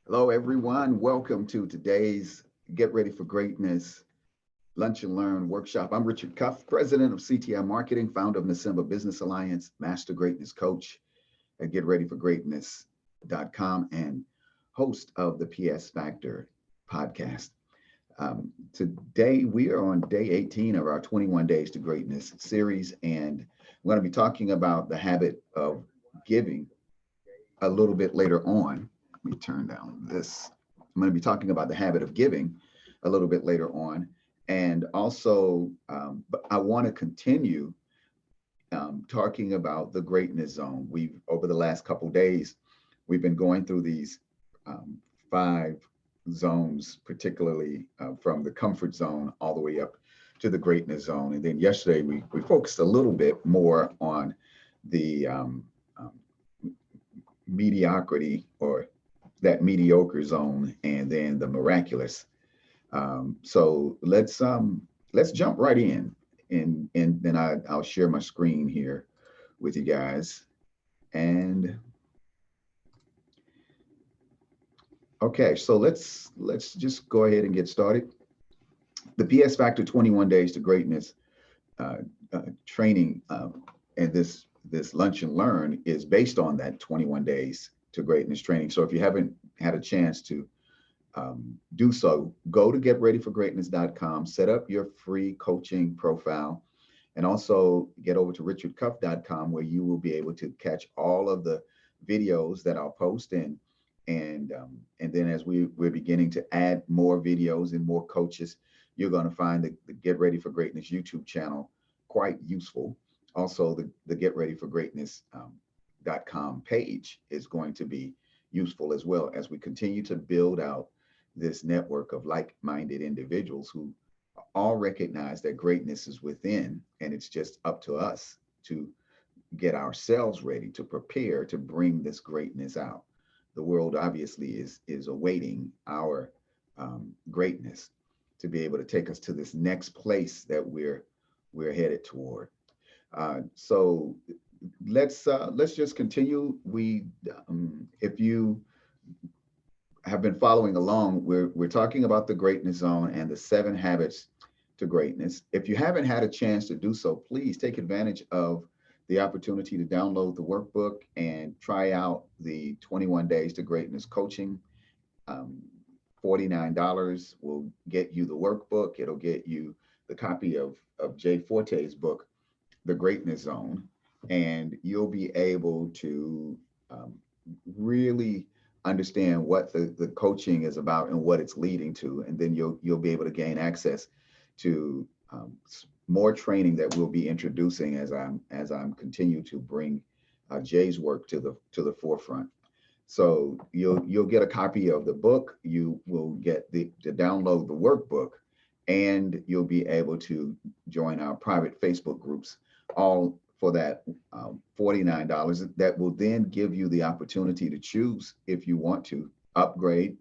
Hello, everyone. Welcome to today's Get Ready for Greatness Lunch and Learn workshop. I'm Richard Cuff, president of CTI Marketing, founder of Nasimba Business Alliance, master greatness coach at GetReadyForGreatness.com, and host of the PS Factor podcast. Today, we are on day 18 of our 21 Days to Greatness series, and we're going to be talking about the habit of giving a little bit later on. Let me turn down this. I'm going to be talking about the habit of giving a little bit later on. And also, but I want to continue talking about the greatness zone. We've, over the last couple of days, we've been going through these um, five zones, particularly from the comfort zone all the way up to the greatness zone. And then yesterday, we focused a little bit more on the um, mediocrity or that mediocre zone and then the miraculous. So let's jump right in and then I'll share my screen here with you guys. And okay, so let's just go ahead and get started. The PS Factor 21 Days to Greatness uh, training and this lunch and learn is based on that 21 days to greatness training. So if you haven't had a chance to do so, go to getreadyforgreatness.com, set up your free coaching profile, and also get over to richardcuff.com where you will be able to catch all of the videos that I'll post and then as we're beginning to add more videos and more coaches, you're going to find the Get Ready for Greatness YouTube channel quite useful. Also, the Get Ready for Greatness .com page is going to be useful as well as we continue to build out this network of like-minded individuals who all recognize that greatness is within, and it's just up to us to get ourselves ready to prepare to bring this greatness out. The world obviously is awaiting our greatness to be able to take us to this next place that we're headed toward. So let's just continue. If you have been following along, we're talking about the greatness zone and the 7 habits to greatness. If you haven't had a chance to do so, please take advantage of the opportunity to download the workbook and try out the 21 Days to Greatness coaching. Um, $49 will get you the workbook. It'll get you the copy of Jay Forte's book, The Greatness Zone, and you'll be able to um, really understand what the coaching is about and what it's leading to, and then you'll be able to gain access to more training that we'll be introducing as I'm continue to bring Jay's work to the forefront. So you'll get a copy of the book. You will get to download the workbook, and you'll be able to join our private Facebook groups, all for that $49. That will then give you the opportunity to choose if you want to upgrade,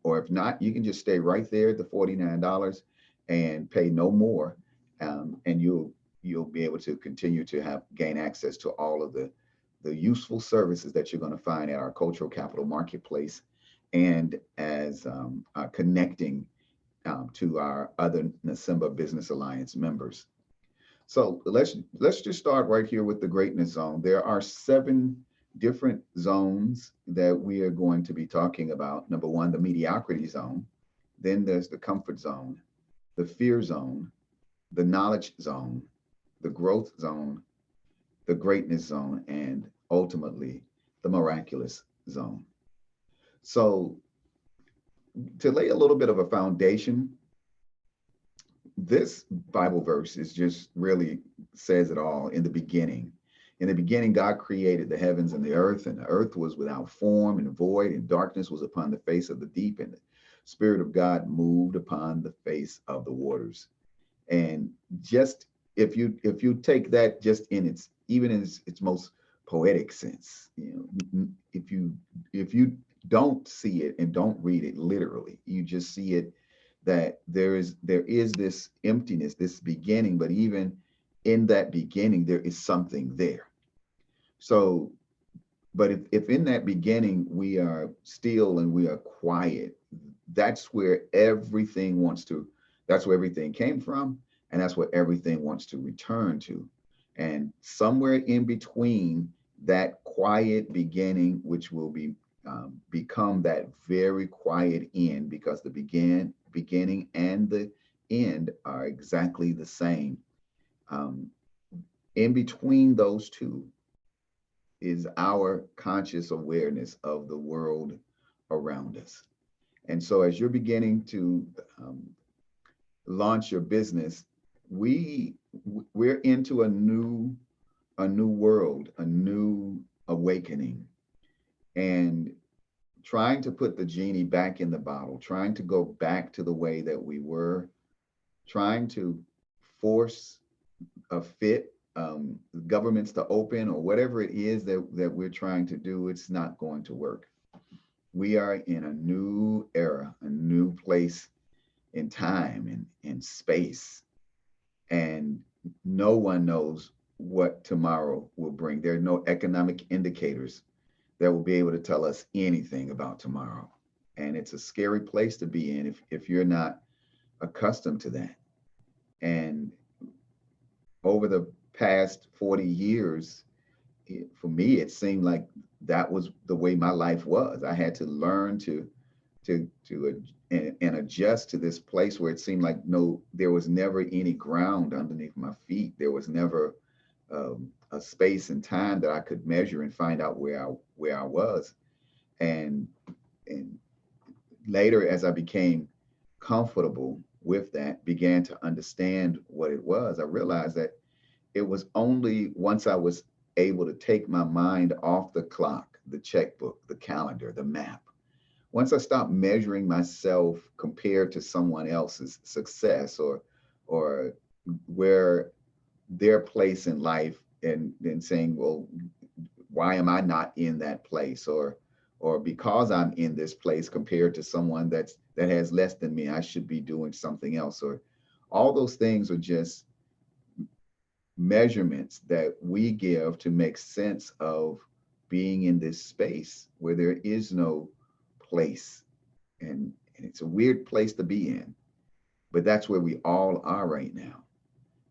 or if not, you can just stay right there at the $49 and pay no more, and you'll be able to continue to have gain access to all of the useful services that you're going to find at our cultural capital marketplace, and as connecting to our other Nasimba Business Alliance members. So let's just start right here with the greatness zone. There are 7 different zones that we are going to be talking about. Number one, the mediocrity zone. Then there's the comfort zone, the fear zone, the knowledge zone, the growth zone, the greatness zone, and ultimately the miraculous zone. So to lay a little bit of a foundation, this Bible verse is just really says it all. In the beginning, God created the heavens and the earth was without form and void, and darkness was upon the face of the deep, and the Spirit of God moved upon the face of the waters. And just if you take that just in its even in its most poetic sense, if you don't see it and don't read it literally, you just see it that there is this emptiness, this beginning, but even in that beginning, there is something there. So But if in that beginning we are still and we are quiet, that's where everything wants to, that's where everything came from, and that's where everything wants to return to. And somewhere in between that quiet beginning, which will be become that very quiet end, because the beginning and the end are exactly the same. Um, in between those two is our conscious awareness of the world around us. And so, as you're beginning to launch your business, we we're into a new world, a new awakening, and trying to put the genie back in the bottle, trying to go back to the way that we were, trying to force a fit governments to open or whatever it is that we're trying to do, it's not going to work. We are in a new era, a new place in time and in space, and no one knows what tomorrow will bring. There are no economic indicators that will be able to tell us anything about tomorrow. And it's a scary place to be in if you're not accustomed to that. And over the past 40 years, for me, it seemed like that was the way my life was. I had to learn and adjust to this place where it seemed like no, there was never any ground underneath my feet. There was never a space and time that I could measure and find out where I was. And and later, as I became comfortable with that, began to understand what it was, I realized that it was only once I was able to take my mind off the clock, the checkbook, the calendar, the map. Once I stopped measuring myself compared to someone else's success or where their place in life, and saying, well, why am I not in that place? Or because I'm in this place compared to someone that has less than me, I should be doing something else. Or all those things are just measurements that we give to make sense of being in this space where there is no place. And it's a weird place to be in, but that's where we all are right now.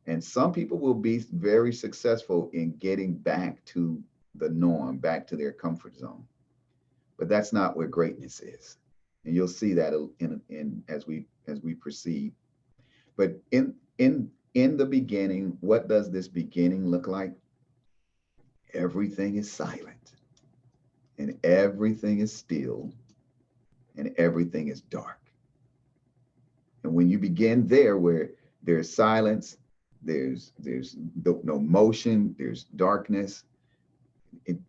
And some people will be very successful in getting back to the norm, back to their comfort zone. But that's not where greatness is. And you'll see that in as we proceed. But in the beginning, what does this beginning look like? Everything is silent, and everything is still, and everything is dark. And when you begin there, where there's silence, there's no motion, there's darkness,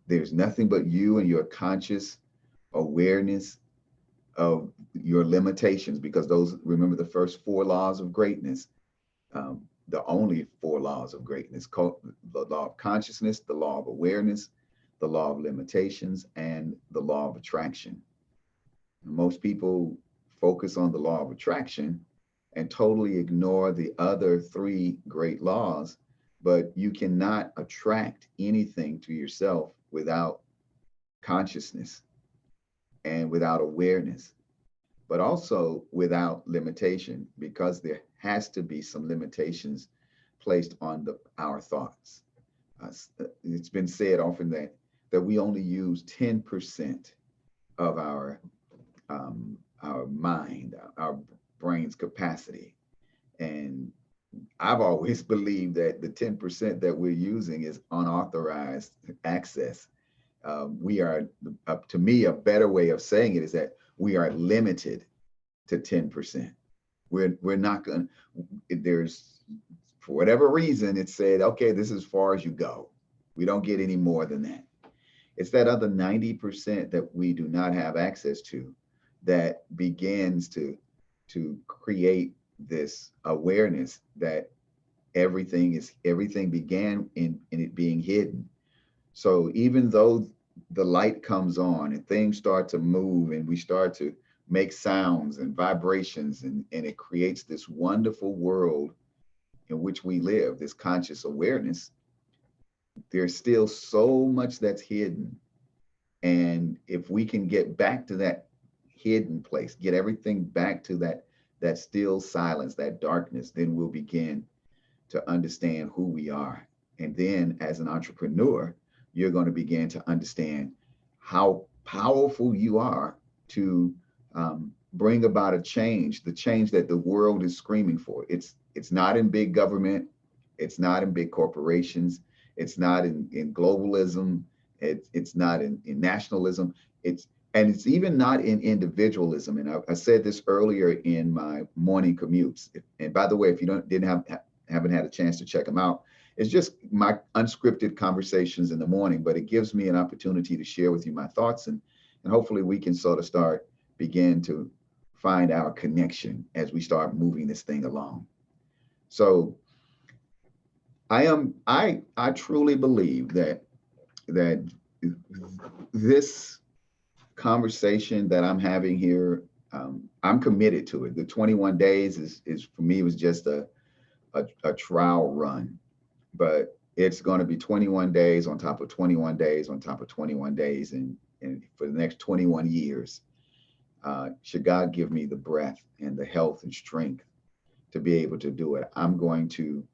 there's nothing but you and your conscious awareness of your limitations, because those, remember, the first four laws of greatness, the only four laws of greatness, called the law of consciousness, the law of awareness, the law of limitations, and the law of attraction. Most people focus on the law of attraction and totally ignore the other three great laws, but you cannot attract anything to yourself without consciousness and without awareness, but also without limitation, because there has to be some limitations placed on our thoughts. It's been said often that we only use 10% of our mind, our brain's capacity. And I've always believed that the 10% that we're using is unauthorized access. We are, to me, a better way of saying it is that we are limited to 10%. We're not going to, there's, for whatever reason, it said, okay, this is as far as you go. We don't get any more than that. It's that other 90% that we do not have access to that begins to create this awareness that everything began in it being hidden. So even though the light comes on and things start to move and we start to make sounds and vibrations, and it creates this wonderful world in which we live, this conscious awareness, there's still so much that's hidden And if we can get back to that hidden place, get everything back to that still silence, that darkness, then we'll begin to understand who we are. And then as an entrepreneur, you're going to begin to understand how powerful you are to bring about a change, the change that the world is screaming for. It's not in big government. It's not in big corporations. It's not in globalism. It's not in nationalism. And it's even not in individualism. And I said this earlier in my morning commutes. And by the way, if you haven't had a chance to check them out, it's just my unscripted conversations in the morning, but it gives me an opportunity to share with you my thoughts, and hopefully we can sort of begin to find our connection as we start moving this thing along. So I truly believe that this conversation that I'm having here, I'm committed to it. The 21 days is for me was just a trial run, but it's going to be 21 days on top of 21 days on top of 21 days, and for the next 21 years, should God give me the breath and the health and strength to be able to do it, I'm going to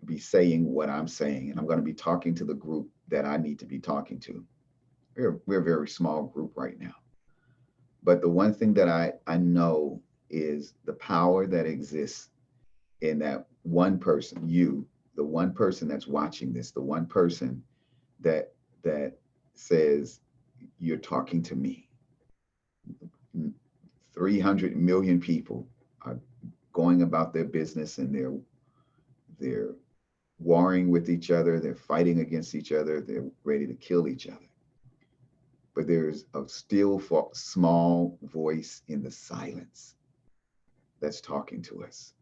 be saying what I'm saying, and I'm going to be talking to the group that I need to be talking to. We're a very small group right now. But the one thing that I know is the power that exists in that one person, you, the one person that's watching this, the one person that says, you're talking to me. 300 million people are going about their business, and they're warring with each other, they're fighting against each other, they're ready to kill each other. But there's a still small voice in the silence that's talking to us.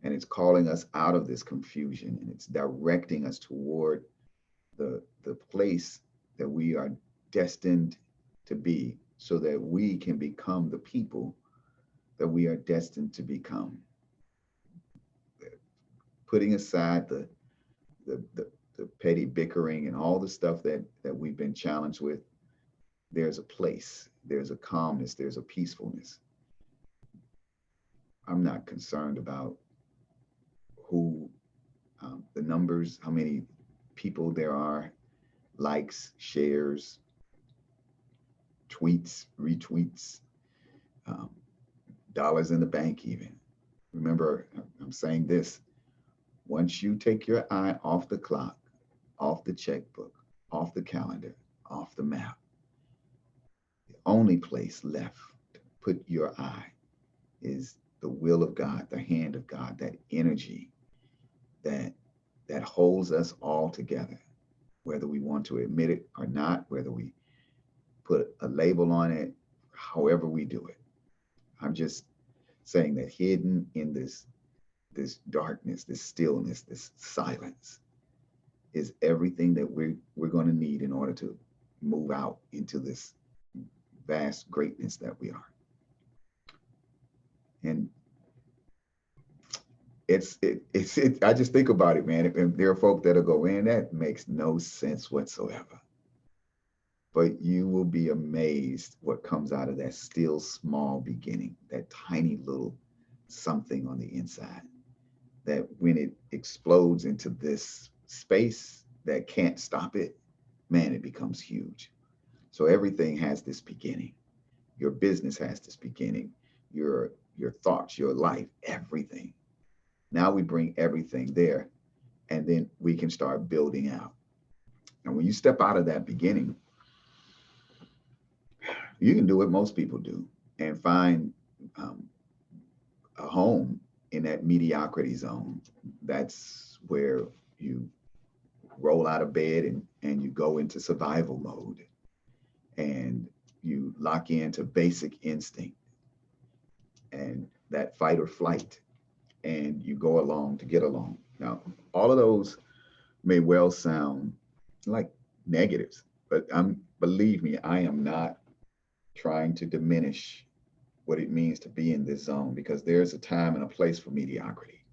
And it's calling us out of this confusion, and it's directing us toward the place that we are destined to be, so that we can become the people that we are destined to become. Putting aside the petty bickering and all the stuff that we've been challenged with, there's a place, there's a calmness, there's a peacefulness. I'm not concerned about who, the numbers, how many people there are, likes, shares, tweets, retweets, dollars in the bank even. Remember, I'm saying this, once you take your eye off the clock, off the checkbook, off the calendar, off the map, the only place left to put your eye is the will of God, the hand of God, that energy that holds us all together, whether we want to admit it or not, whether we put a label on it, however we do it. I'm just saying that hidden in this darkness, this stillness, this silence is everything that we're going to need in order to move out into this vast greatness that we are. And I just think about it, man. And there are folk that'll go, man, that makes no sense whatsoever. But you will be amazed what comes out of that still small beginning, that tiny little something on the inside, that when it explodes into this space that can't stop it, man, it becomes huge. So everything has this beginning. Your business has this beginning, your thoughts, your life, everything. Now we bring everything there, and then we can start building out. And when you step out of that beginning, you can do what most people do and find a home in that mediocrity zone. That's where you roll out of bed and you go into survival mode, and you lock into basic instinct and that fight or flight, and you go along to get along. Now, all of those may well sound like negatives, but believe me, I am not trying to diminish what it means to be in this zone, because there's a time and a place for mediocrity.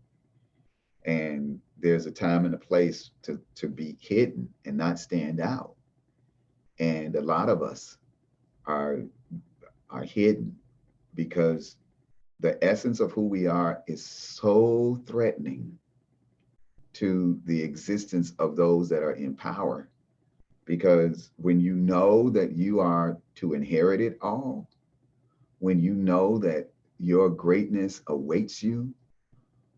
And there's a time and a place to be hidden and not stand out. And a lot of us are hidden because the essence of who we are is so threatening to the existence of those that are in power. Because when you know that you are to inherit it all, when you know that your greatness awaits you,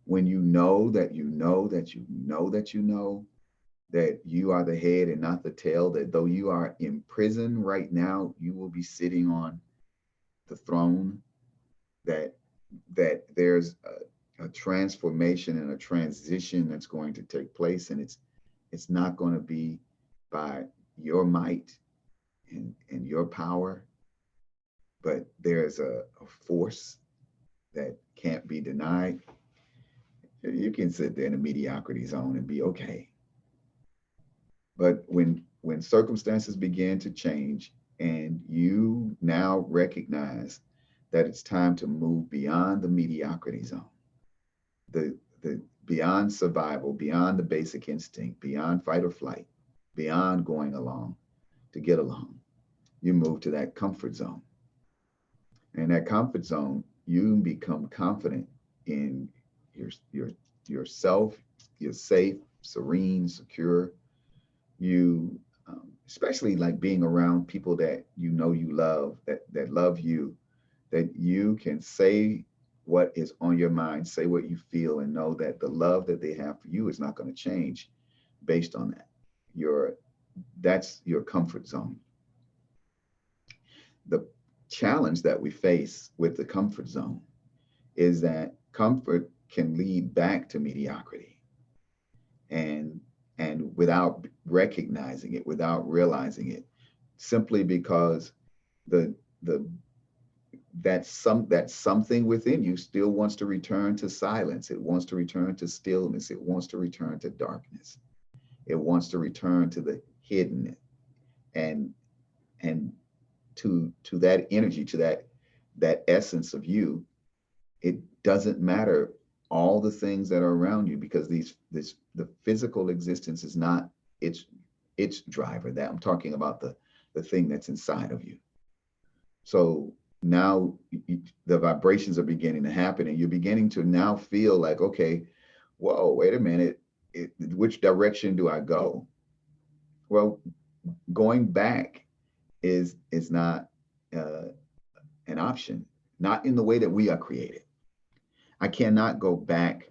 when you know that you know that you know that you know that you are the head and not the tail, that though you are in prison right now, you will be sitting on the throne, that there's a transformation and a transition that's going to take place, and it's not going to be by your might and your power, but there's a force that can't be denied. You can sit there in the mediocrity zone and be okay. But when circumstances begin to change and you now recognize that it's time to move beyond the mediocrity zone, the beyond survival, beyond the basic instinct, beyond fight or flight, beyond going along to get along, you move to that comfort zone. And that comfort zone, you become confident in your your yourself. You're safe, serene, secure. You especially like being around people that you know you love, that love you, that you can say what is on your mind, say what you feel, and know that the love that they have for you is not going to change based on that. Your That's your comfort zone. The challenge that we face with the comfort zone is that comfort can lead back to mediocrity, and without recognizing it, without realizing it, simply because the the that something within you still wants to return to silence. It wants to return to stillness. It wants to return to darkness. It wants to return to the hidden, and and to that energy, to that essence of you. It doesn't matter all the things that are around you, because the physical existence is not its driver. That I'm talking about the thing that's inside of you. So now the vibrations are beginning to happen, and you're beginning to now feel like, okay, whoa, wait a minute, which direction do I go? Well, going back is not uh, an option, not in the way that we are created. I cannot go back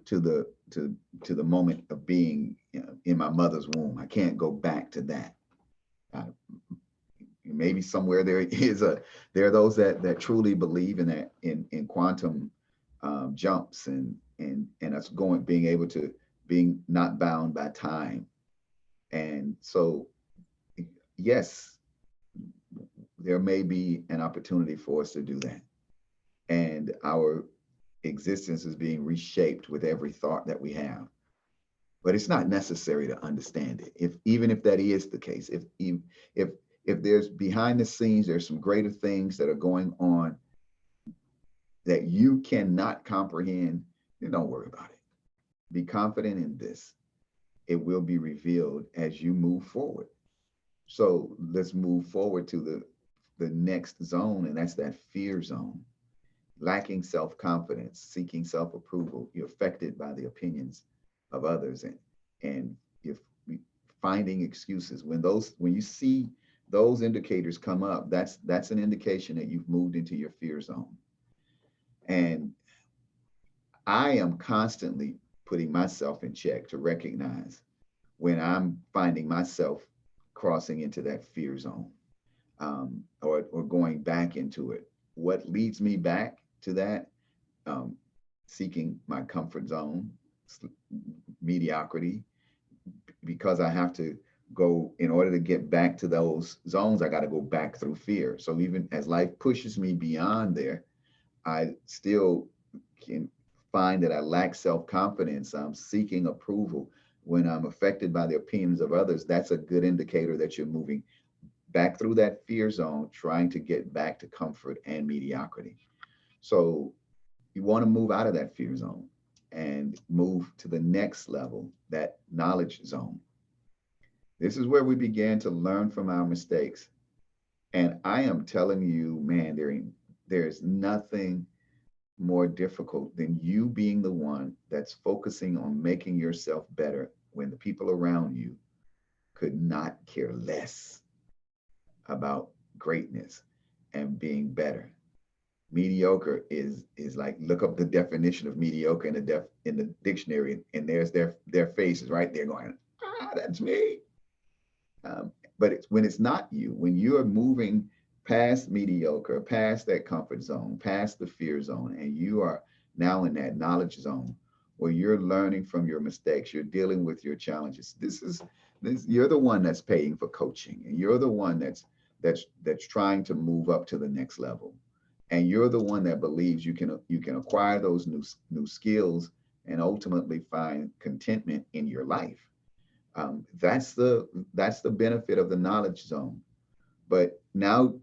to the moment of being, in my mother's womb. I can't go back to that. Uh, Maybe somewhere there are those that truly believe in that, in quantum jumps, and us going, being able to, being not bound by time. And so yes, there may be an opportunity for us to do that, and our existence is being reshaped with every thought that we have. But it's not necessary to understand it. If even if that is the case, if if there's behind the scenes, there's some greater things that are going on that you cannot comprehend, then don't worry about it. Be confident in this. It will be revealed as you move forward. So let's move forward to the next zone, and that's that fear zone. Lacking self-confidence, seeking self-approval, you're affected by the opinions of others, and you're finding excuses. When you see those indicators come up, that's an indication that you've moved into your fear zone. And I am constantly putting myself in check to recognize when I'm finding myself crossing into that fear zone, or going back into it. What leads me back to that? Um, Seeking my comfort zone, mediocrity, because I have to go, in order to get back to those zones, I got to go back through fear. So even as life pushes me beyond there, I still can find that I lack self-confidence. I'm seeking approval. When I'm affected by the opinions of others, that's a good indicator that you're moving back through that fear zone, trying to get back to comfort and mediocrity. So you want to move out of that fear zone and move to the next level, that knowledge zone. This is where we began to learn from our mistakes. And I am telling you, man, there's nothing more difficult than you being the one that's focusing on making yourself better when the people around you could not care less about greatness and being better. Mediocre is like, look up the definition of mediocre in the dictionary, and there's their faces right there going, ah, that's me. But when it's not you, when you're moving past mediocre, past that comfort zone, past the fear zone, and you are now in that knowledge zone where you're learning from your mistakes, you're dealing with your challenges. This you're the one that's paying for coaching, and you're the one that's trying to move up to the next level. And you're the one that believes you can acquire those new skills and ultimately find contentment in your life. That's the benefit of the knowledge zone. But now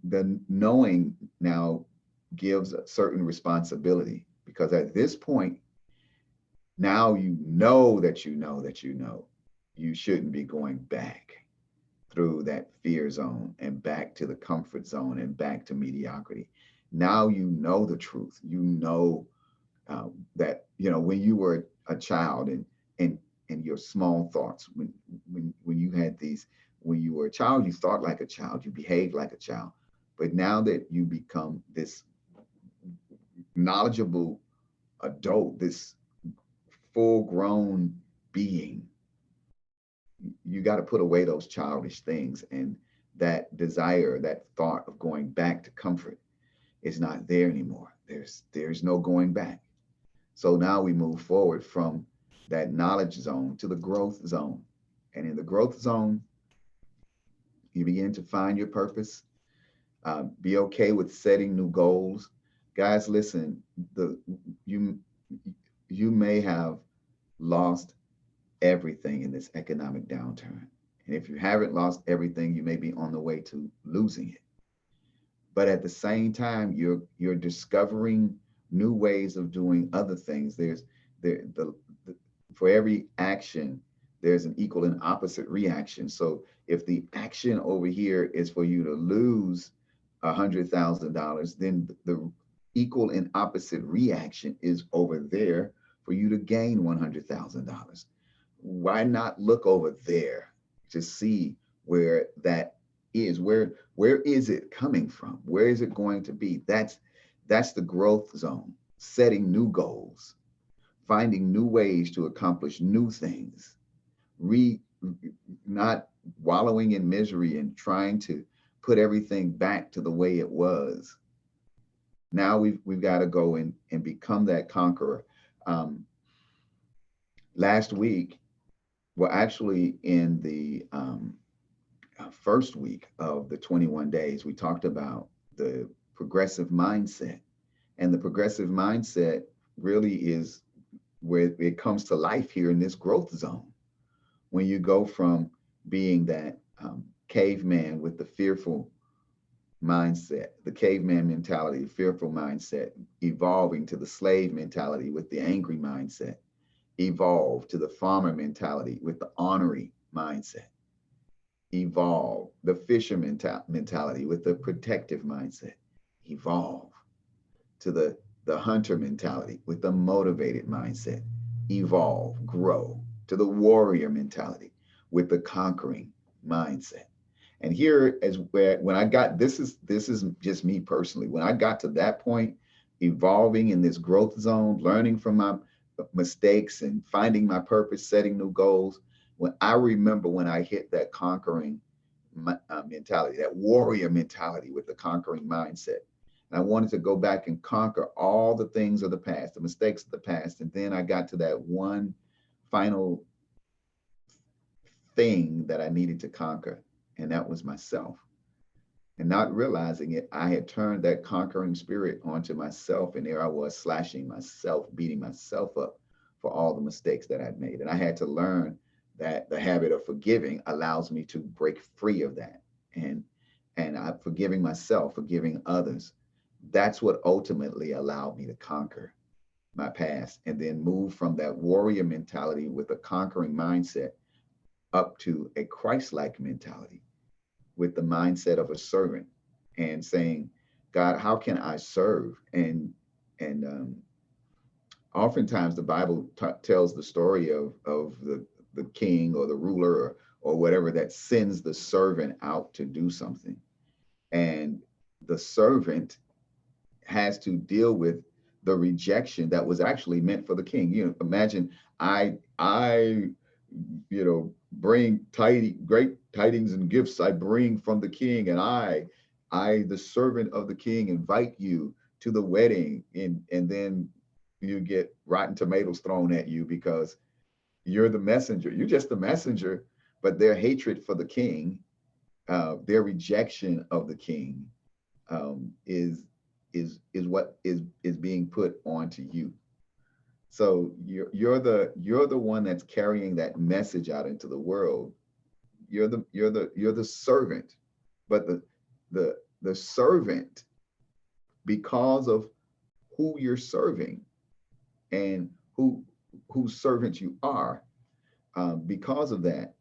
the knowing now gives a certain responsibility, because at this point now you know that you know that you know you shouldn't be going back through that fear zone and back to the comfort zone and back to mediocrity. Now you know the truth. You know that when you were a child, and and your small thoughts, when you had these, when you were a child, you thought like a child, you behaved like a child. But now that you become this knowledgeable adult, this full grown being, you got to put away those childish things, and that desire, that thought of going back to comfort is not there anymore. There's no going back. So now we move forward from that knowledge zone to the growth zone. And in the growth zone, you begin to find your purpose. Be okay with setting new goals. Guys, listen, you you may have lost everything in this economic downturn. And if you haven't lost everything, you may be on the way to losing it. But at the same time, you're discovering new ways of doing other things. The for every action, there's an equal and opposite reaction. So if the action over here is for you to lose $100,000, then the equal and opposite reaction is over there for you to gain $100,000. Why not look over there to see where that is? Where is it coming from? Where is it going to be? That's the growth zone. Setting new goals, finding new ways to accomplish new things, not wallowing in misery and trying to put everything back to the way it was. Now we've got to go and become that conqueror. Last week, well, actually, in the first week of the 21 days, we talked about the progressive mindset. And the progressive mindset really is where it comes to life here in this growth zone. When you go from being that caveman with the fearful mindset, the caveman mentality, fearful mindset, evolving to the slave mentality with the angry mindset, evolve to the farmer mentality with the ornery mindset, evolve the fisher mentality with the protective mindset, evolve to the hunter mentality with the motivated mindset, evolve, grow to the warrior mentality with the conquering mindset. And here is where, when I got, this is just me personally, when I got to that point, evolving in this growth zone, learning from my mistakes and finding my purpose, setting new goals, when I remember when I hit that conquering mentality, that warrior mentality with the conquering mindset. And I wanted to go back and conquer all the things of the past, the mistakes of the past. And then I got to that one final thing that I needed to conquer, and that was myself. And not realizing it, I had turned that conquering spirit onto myself. And there I was, slashing myself, beating myself up for all the mistakes that I'd made. And I had to learn that the habit of forgiving allows me to break free of that. And I'm forgiving myself, forgiving others. That's what ultimately allowed me to conquer my past and then move from that warrior mentality with a conquering mindset up to a Christ-like mentality with the mindset of a servant and saying, God, how can I serve? And oftentimes the Bible tells the story of the king or the ruler or whatever that sends the servant out to do something. And the servant has to deal with the rejection that was actually meant for the king. You know, imagine I bring great tidings and gifts I bring from the king, and I the servant of the king invite you to the wedding, and then you get rotten tomatoes thrown at you because you're the messenger. You're just the messenger, but their hatred for the king, their rejection of the king, is what is being put onto you. So you're the one that's carrying that message out into the world. You're the servant, but the servant, because of who you're serving and whose servant you are, because of that,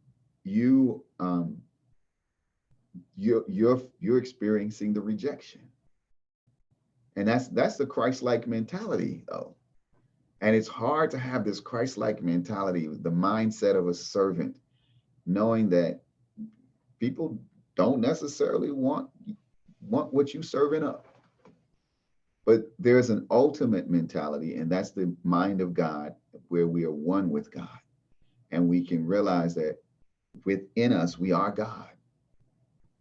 you you're experiencing the rejection, and that's the Christ-like mentality, though. And it's hard to have this Christ-like mentality, the mindset of a servant, knowing that people don't necessarily want what you serving up. But there's an ultimate mentality, and that's the mind of God, where we are one with God. And we can realize that within us, we are God.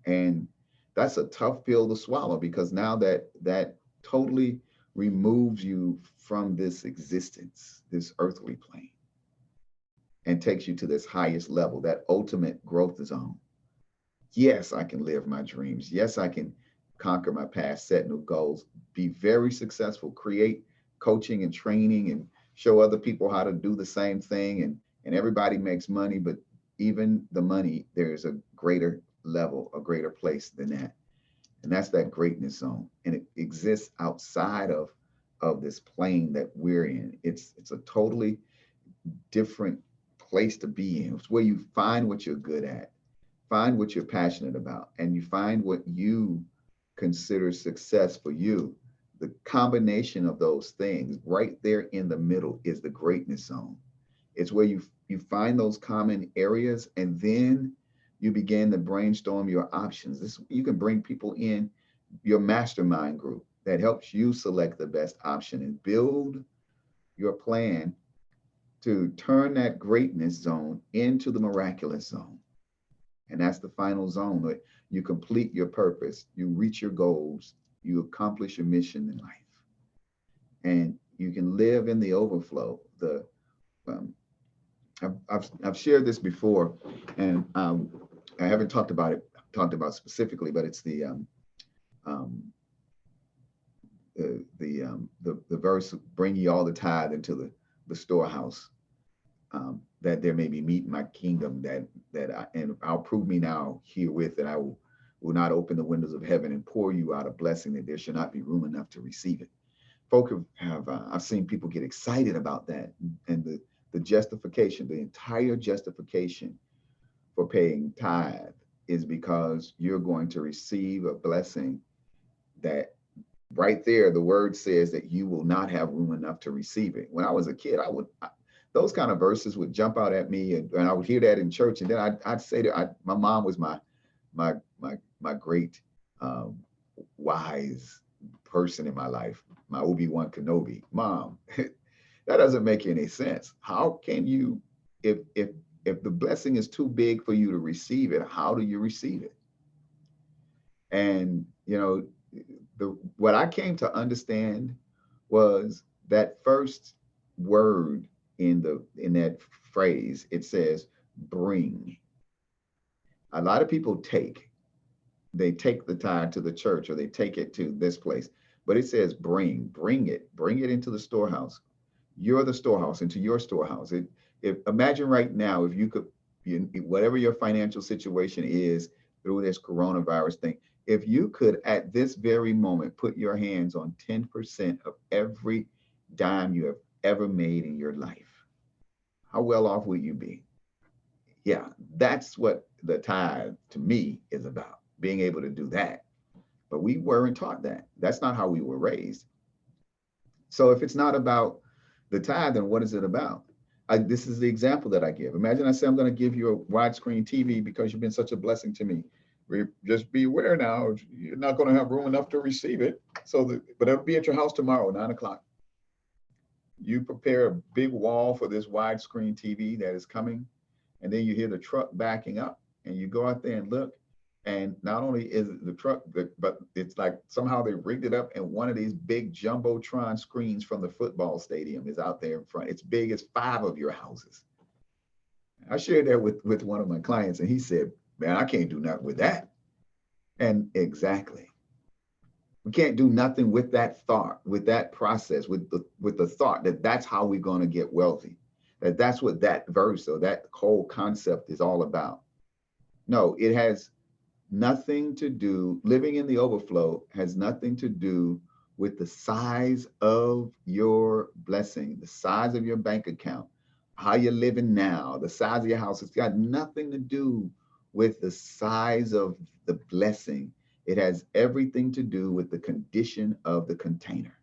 And that's a tough pill to swallow, because now that totally removes you from this existence, this earthly plane, and takes you to this highest level, that ultimate growth zone. Yes, I can live my dreams. Yes, I can conquer my past, set new goals, be very successful, create coaching and training, and show other people how to do the same thing. And everybody makes money, but even the money, there's a greater level, a greater place than that. And that's that greatness zone. And it exists outside of this plane that we're in. It's a totally different place to be in. It's where you find what you're good at, find what you're passionate about, and you find what you consider success for you. The combination of those things right there in the middle is the greatness zone. It's where you find those common areas, and then you begin to brainstorm your options. You can bring people in your mastermind group that helps you select the best option and build your plan to turn that greatness zone into the miraculous zone. And that's the final zone where you complete your purpose, you reach your goals, you accomplish your mission in life, and you can live in the overflow. Um, I've shared this before, and I haven't talked about specifically, but it's um, the verse, "Bring ye all the tithe into the storehouse, that there may be meat in my kingdom, and I'll prove me now herewith that I will not open the windows of heaven and pour you out a blessing that there should not be room enough to receive it." Folk I've seen people get excited about that, and the justification, the entire justification for paying tithe is because you're going to receive a blessing that right there, the word says that you will not have room enough to receive it. When I was a kid, those kind of verses would jump out at me, and I would hear that in church, and then I'd say that my mom was my great wise person in my life, my Obi-Wan Kenobi. Mom, that doesn't make any sense. How can you, if the blessing is too big for you to receive it, how do you receive it? And what I came to understand was that first word in that phrase. It says bring. A lot of people they take the tithe to the church, or they take it to this place, but it says bring it into the storehouse. You're the storehouse, into your storehouse. If imagine right now, if you could, whatever your financial situation is through this coronavirus thing, if you could at this very moment put your hands on 10% of every dime you have ever made in your life, how well off would you be? Yeah, that's what the tithe to me is about, being able to do that. But we weren't taught that. That's not how we were raised. So if it's not about the tithe, then what is it about? This is the example that I give. Imagine I say, I'm going to give you a widescreen TV because you've been such a blessing to me. Just be aware now, you're not going to have room enough to receive it. But it'll be at your house tomorrow, 9 o'clock. You prepare a big wall for this widescreen TV that is coming, and then you hear the truck backing up, and you go out there and look, and not only is it the truck, but it's like somehow they rigged it up, and one of these big jumbotron screens from the football stadium is out there in front. It's big as 5 of your houses. I shared that with one of my clients, and he said, "Man, I can't do nothing with that." And exactly. We can't do nothing with that thought, with that process, with the thought that that's how we're going to get wealthy, that's what that verse or that whole concept is all about. No, it has nothing to do. Living in the overflow has nothing to do with the size of your blessing, the size of your bank account, how you're living now, the size of your house. It's got nothing to do with the size of the blessing. It has everything to do with the condition of the container.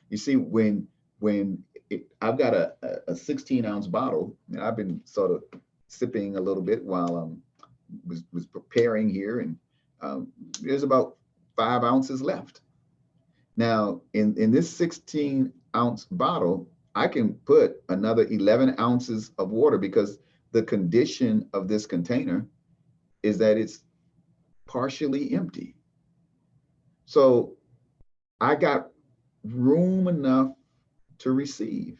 You see, I've got a 16-ounce bottle, and I've been sort of sipping a little bit while was preparing here, and there's about 5 ounces left. Now, in this 16-ounce bottle, I can put another 11 ounces of water because the condition of this container is that it's partially empty. So I got room enough to receive.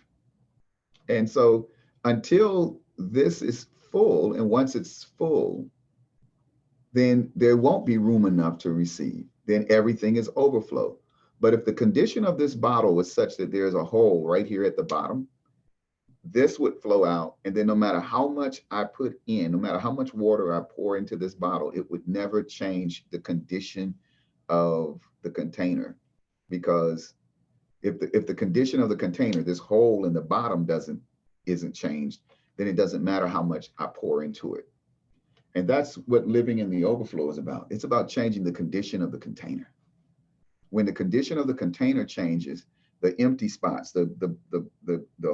And so until this is full, and once it's full, then there won't be room enough to receive. Then everything is overflow. But if the condition of this bottle was such that there's a hole right here at the bottom, this would flow out. And then no matter how much I put in, no matter how much water I pour into this bottle, it would never change the condition of the container. Because if the condition of the container, this hole in the bottom isn't changed, then it doesn't matter how much I pour into it. And that's what living in the overflow is about. It's about changing the condition of the container. When the condition of the container changes, the empty spots, the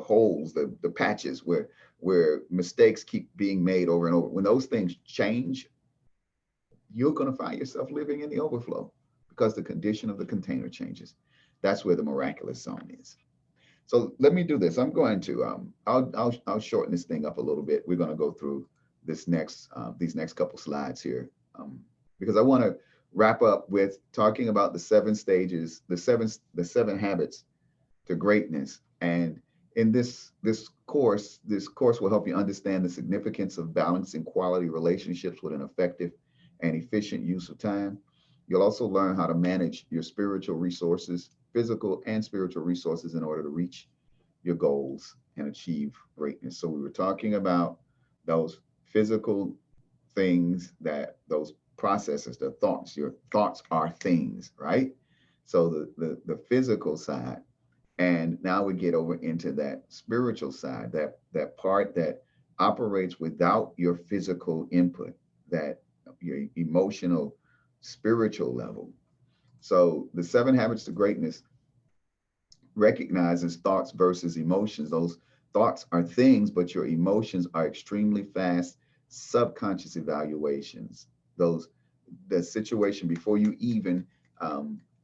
holes, the patches where mistakes keep being made over and over, when those things change, you're going to find yourself living in the overflow because the condition of the container changes. That's where the miraculous zone is. So let me do this. I'm going to I'll shorten this thing up a little bit. We're going to go through these next couple slides here, because I want to wrap up with talking about the 7 stages, the seven habits to greatness. And in this course will help you understand the significance of balancing quality relationships with an effective and efficient use of time. You'll also learn how to manage your spiritual resources, physical and spiritual resources, in order to reach your goals and achieve greatness. So we were talking about those physical things, that those processes, the thoughts. Your thoughts are things, right? So the physical side. And now we get over into that spiritual side, that part that operates without your physical input, that your emotional, spiritual level. So the 7 habits to greatness recognizes thoughts versus emotions. Those thoughts are things, but your emotions are extremely fast subconscious evaluations. The situation before you even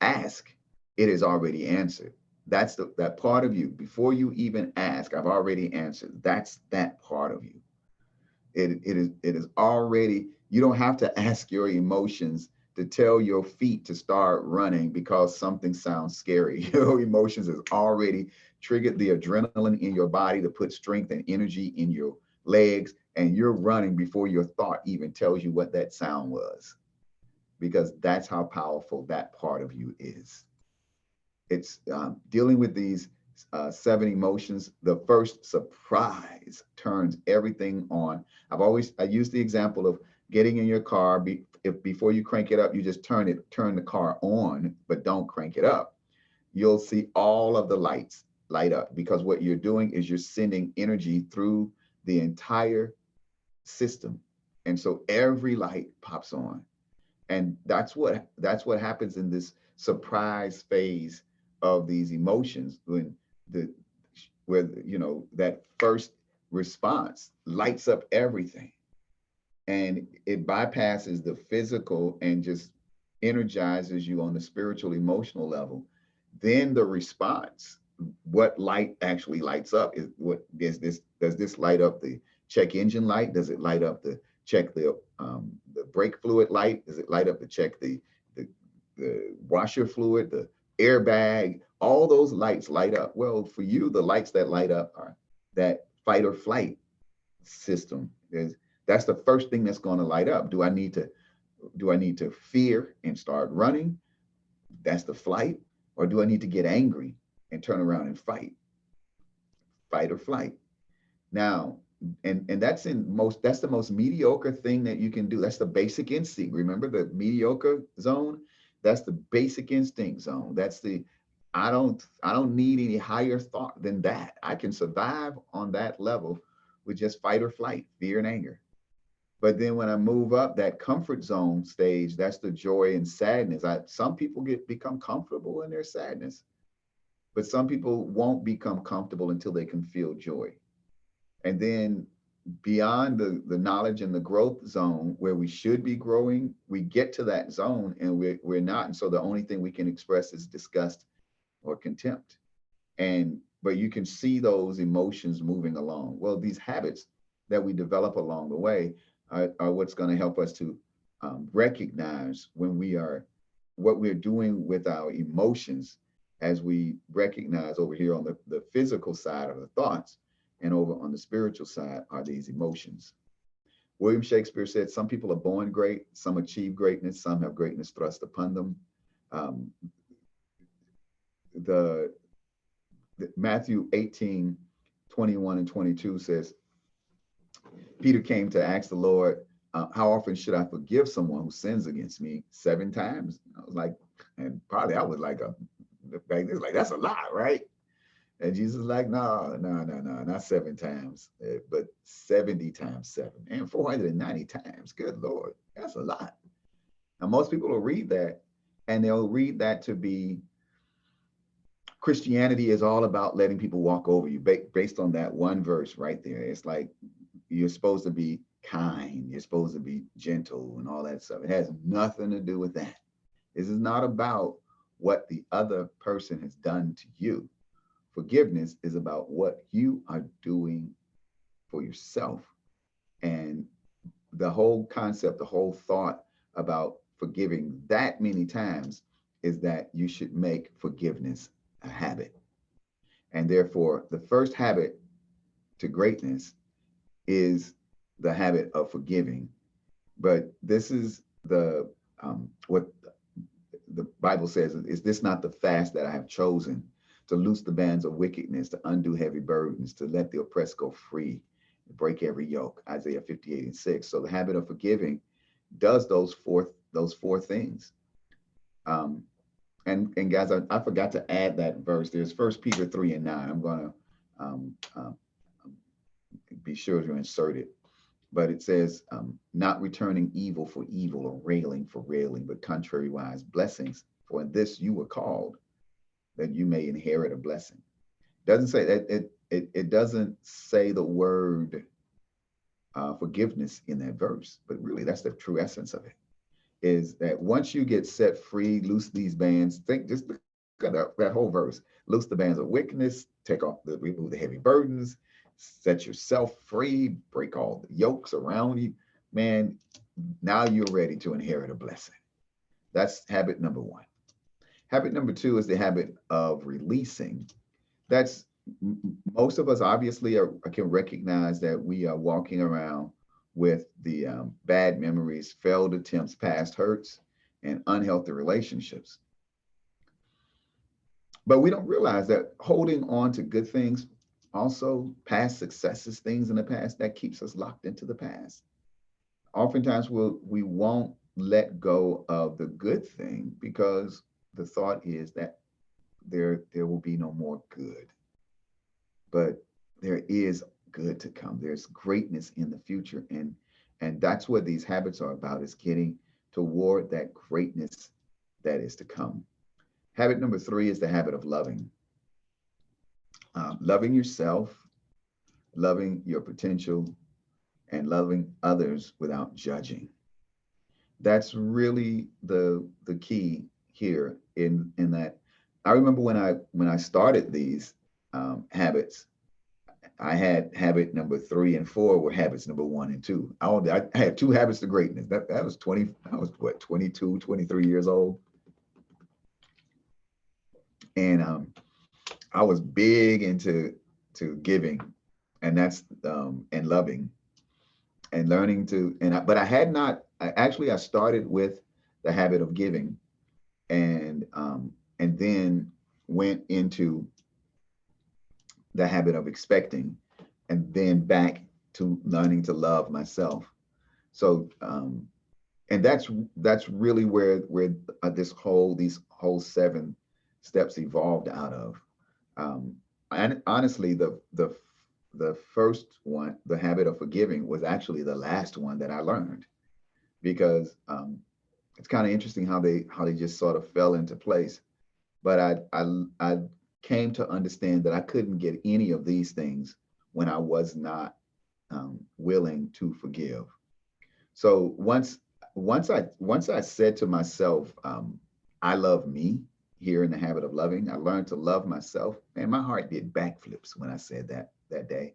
ask, it is already answered. That's that part of you. Before you even ask, I've already answered. That's that part of you. It is already, you don't have to ask your emotions to tell your feet to start running because something sounds scary. Your emotions has already triggered the adrenaline in your body to put strength and energy in your legs, and you're running before your thought even tells you what that sound was, because that's how powerful that part of you is. It's dealing with these 7 emotions. The first, surprise, turns everything on. I use the example of getting in your car. If before you crank it up, you just turn the car on, but don't crank it up, you'll see all of the lights light up, because what you're doing is you're sending energy through the entire system. And so every light pops on. And that's what happens in this surprise phase of these emotions, when the where that first response lights up everything, and it bypasses the physical and just energizes you on the spiritual emotional level. Then the response, what light actually lights up, is what does this light up the check engine light? Does it light up the check the brake fluid light? Does it light up to check the the washer fluid, the airbag? All those lights light up. Well, for you, the lights that light up are that fight or flight system. That's the first thing that's going to light up. Do I need to fear and start running? That's the flight. Or do I need to get angry and turn around and fight or flight? Now, and that's the most mediocre thing that you can do. That's the basic instinct. Remember the mediocre zone? That's the basic instinct zone. That's the I don't need any higher thought than that. I can survive on that level with just fight or flight, fear and anger. But then when I move up that comfort zone stage, that's the joy and sadness. Some people become comfortable in their sadness, but some people won't become comfortable until they can feel joy. And then beyond the knowledge and the growth zone where we should be growing, we get to that zone and we're not. And so the only thing we can express is disgust or contempt. But you can see those emotions moving along. Well, these habits that we develop along the way are what's going to help us to recognize what we're doing with our emotions, as we recognize over here on the physical side of the thoughts, and over on the spiritual side are these emotions. William Shakespeare said, some people are born great, some achieve greatness, some have greatness thrust upon them. Um, the Matthew 18:21 and 22 says, Peter came to ask the Lord, how often should I forgive someone who sins against me? 7 times. I was like, and probably I was like, that's a lot, right? And Jesus is like, no, not 7 times, but 70 times 7 and 490 times. Good Lord, that's a lot. Now, most people will read that and they'll read that to be Christianity is all about letting people walk over you based on that one verse right there. It's like you're supposed to be kind, you're supposed to be gentle and all that stuff. It has nothing to do with that. This is not about what the other person has done to you. Forgiveness is about what you are doing for yourself. And the whole concept, the whole thought about forgiving that many times is that you should make forgiveness a habit. And therefore, the first habit to greatness is the habit of forgiving. But this is what the Bible says, is this not the fast that I have chosen, to loose the bands of wickedness, to undo heavy burdens, to let the oppressed go free, break every yoke, Isaiah 58:6. So the habit of forgiving does those four things. And guys, I forgot to add that verse. There's 1 Peter 3:9. I'm going to be sure to insert it. But it says, not returning evil for evil or railing for railing, but contrariwise blessings. For in this you were called, that you may inherit a blessing. Doesn't say that it doesn't say the word forgiveness in that verse, but really that's the true essence of it. Is that once you get set free, loose these bands. Just look at that whole verse. Loose the bands of wickedness, remove the heavy burdens, set yourself free, break all the yokes around you. Man, now you're ready to inherit a blessing. That's habit number 1. Habit number 2 is the habit of releasing. That's most of us obviously can recognize that we are walking around with the bad memories, failed attempts, past hurts, and unhealthy relationships. But we don't realize that holding on to good things, also past successes, things in the past, that keeps us locked into the past. Oftentimes we won't let go of the good thing because the thought is that there will be no more good. But there is good to come. There's greatness in the future. And that's what these habits are about, is getting toward that greatness that is to come. Habit number 3 is the habit of loving. Loving yourself, loving your potential, and loving others without judging. That's really the key here in that. I remember when I started these habits, I had habit number 3 and 4 were habits number 1 and 2. I had 2 habits of greatness. That was 20, I was what, 22, 23 years old. And I was big into giving, and that's and loving and learning to, but I had not, I started with the habit of giving, and then went into the habit of expecting, and then back to learning to love myself. So and that's really where these whole 7 steps evolved out of. And honestly, the first one, the habit of forgiving, was actually the last one that I learned, because it's kind of interesting how they just sort of fell into place. But I came to understand that I couldn't get any of these things when I was not willing to forgive. So once I said to myself, I love me, here in the habit of loving, I learned to love myself, and my heart did backflips when I said that day.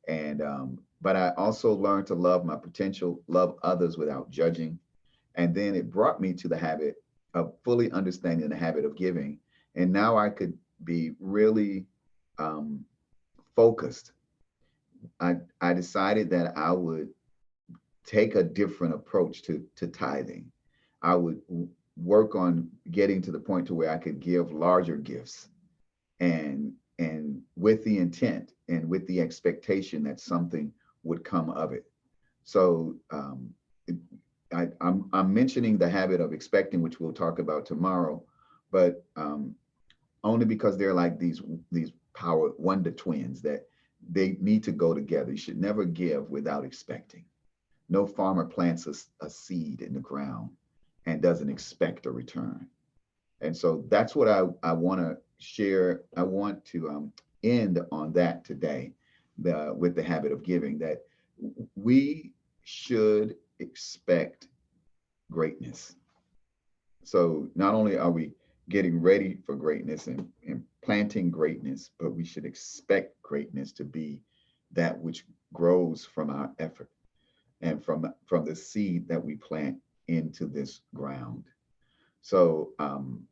And but I also learned to love my potential, love others without judging. And then it brought me to the habit of fully understanding the habit of giving. And now I could be really focused. I decided that I would take a different approach to tithing. I would work on getting to the point to where I could give larger gifts, and with the intent and with the expectation that something would come of it. So I'm mentioning the habit of expecting, which we'll talk about tomorrow, but only because they're like these power wonder twins that they need to go together. You should never give without expecting. No farmer plants a seed in the ground and doesn't expect a return. And so that's what I want to share. I want to end on that today, with the habit of giving, that we should expect greatness. So not only are we getting ready for greatness and planting greatness, but we should expect greatness to be that which grows from our effort and from the seed that we plant into this ground. So I'm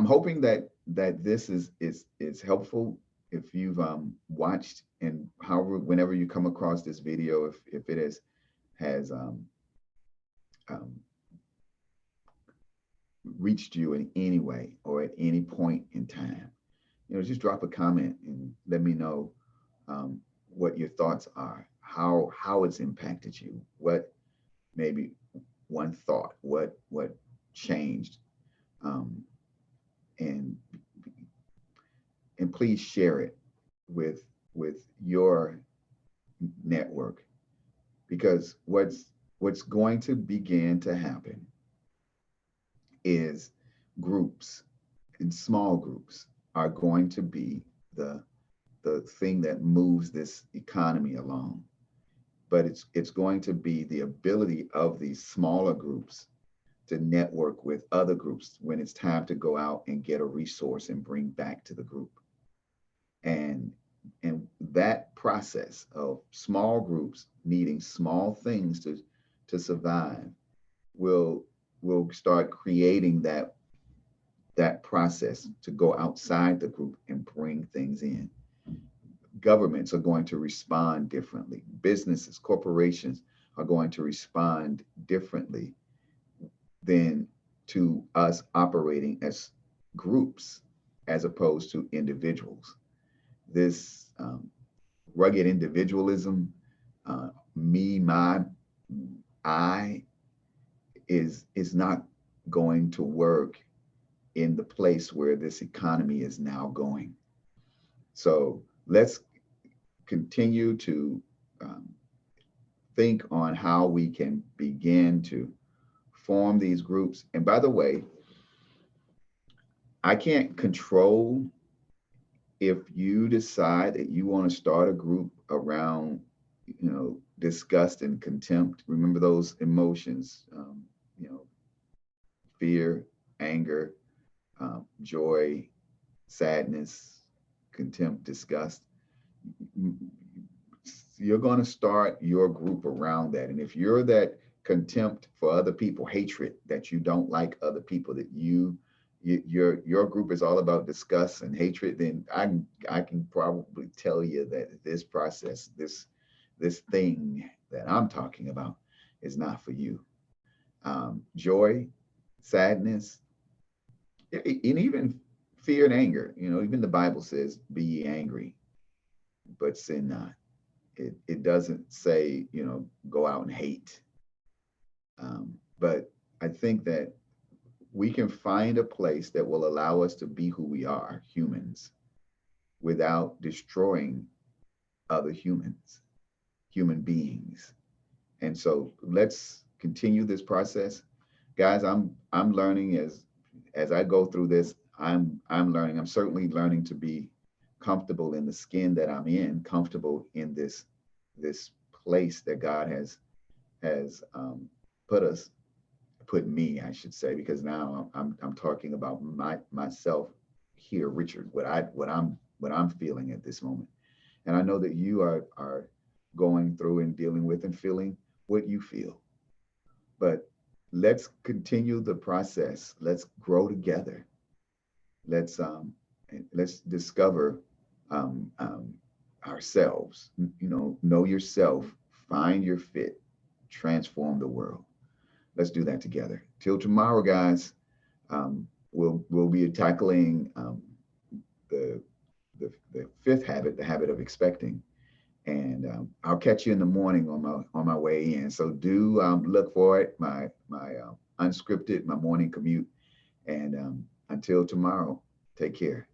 hoping that this is helpful. If you've watched, and however, whenever you come across this video, if it has reached you in any way or at any point in time, just drop a comment and let me know what your thoughts are, how it's impacted you, what maybe one thought, what changed, and please share it with your network, because what's going to begin to happen is groups, and small groups are going to be the thing that moves this economy along. But it's going to be the ability of these smaller groups to network with other groups when it's time to go out and get a resource and bring back to the group. And that process of small groups needing small things to survive will start creating that process to go outside the group and bring things in. Governments are going to respond differently. Businesses, corporations are going to respond differently than to us operating as groups as opposed to individuals. This rugged individualism, me, my, I, is not going to work in the place where this economy is now going. So let's continue to think on how we can begin to form these groups. And by the way, I can't control if you decide that you want to start a group around, disgust and contempt. Remember those emotions, fear, anger, joy, sadness, contempt, disgust. You're going to start your group around that. And if you're that contempt for other people, hatred, that you don't like other people, that your group is all about disgust and hatred, then I can probably tell you that this process, this thing that I'm talking about is not for you. Joy, sadness, and even fear and anger. Even the Bible says, "Be ye angry, but sin not." It doesn't say, go out and hate. But I think that we can find a place that will allow us to be who we are, humans, without destroying other humans, human beings. And so let's continue this process. Guys, I'm learning as I go through this, I'm learning. I'm certainly learning to be comfortable in the skin that I'm in, comfortable in this place that God has put me, I should say, because now I'm talking about myself here, Richard, what I'm feeling at this moment. And I know that you are going through and dealing with and feeling what you feel. But let's continue the process. Let's grow together. Let's discover ourselves. Know yourself, find your fit, transform the world. Let's do that together. Till tomorrow, guys. We'll be tackling the fifth habit, the habit of expecting. And I'll catch you in the morning on my way in. So do look for it, my unscripted, my morning commute. And until tomorrow, take care.